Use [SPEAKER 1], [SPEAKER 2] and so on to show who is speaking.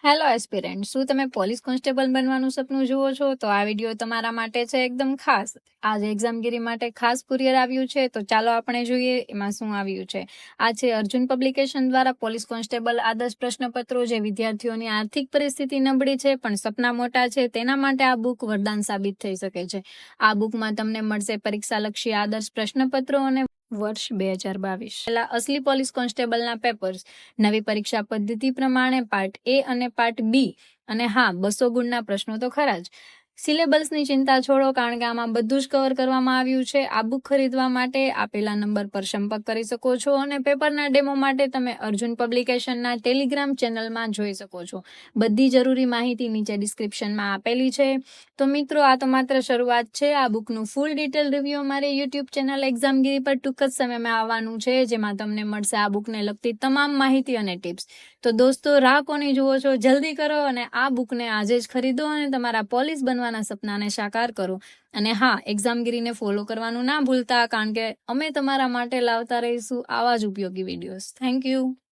[SPEAKER 1] Hello aspirant, શું તમે police constable બનવાનું સપનું જુઓ છો? તો આ વિડીયો તમારા માટે છે એકદમ ખાસ. આજે એક્ઝામગીરી માટે ખાસ કુરિયર આવ્યું છે, તો ચાલો આપણે જોઈએ એમાં શું આવ્યું છે. આ છે અર્જુન પબ્લિકેશન દ્વારા પોલીસ કોન્સ્ટેબલ આદર્શ પ્રશ્નપત્રો, જે વિદ્યાર્થીઓની આર્થિક પરિસ્થિતિ નબળી છે પણ સપના મોટા છે તેના માટે આ બુક વરદાન સાબિત થઈ શકે છે. આ બુકમાં તમને મળશે પરીક્ષાલક્ષી આદર્શ પ્રશ્નપત્રો અને વર્ષ 2022 પહેલા અસલી પોલીસ કોન્સ્ટેબલના પેપર્સ, નવી પરીક્ષા પદ્ધતિ પ્રમાણે પાર્ટ એ અને પાર્ટ બી, અને હા, 200 ગુણના પ્રશ્નો તો ખરા જ. સિલેબસની ચિંતા છોડો, કારણ કે આમાં બધું જ કવર કરવામાં આવ્યું છે. આ બુક ખરીદવા માટે આપેલા નંબર પર સંપર્ક કરી શકો છો અને પેપરના ડેમો માટે તમે અર્જુન પબ્લિકેશનના ટેલિગ્રામ ચેનલમાં જોઈ શકો છો. બધી જરૂરી માહિતી નીચે ડિસ્ક્રિપ્શનમાં આપેલી છે. તો મિત્રો, આ તો માત્ર શરૂઆત છે. આ બુકનું ફૂલ ડિટેલ રિવ્યુ અમારી યુટ્યુબ ચેનલ એક્ઝામગીરી પર ટૂંક જ સમયમાં આવવાનું છે, જેમાં તમને મળશે આ બુકને લગતી તમામ માહિતી અને ટિપ્સ. તો દોસ્તો, રાહ કોની જુઓ છો? જલ્દી કરો અને આ બુકને આજે જ ખરીદો અને તમારા પોલીસ બનવાના સપનાને સાકાર કરો. અને હા, એક્ઝામગીરીને ફોલો કરવાનું ના ભૂલતા, કારણ કે અમે તમારા માટે લાવતા રહીશું આવા જ ઉપયોગી વિડીયોઝ. Thank you.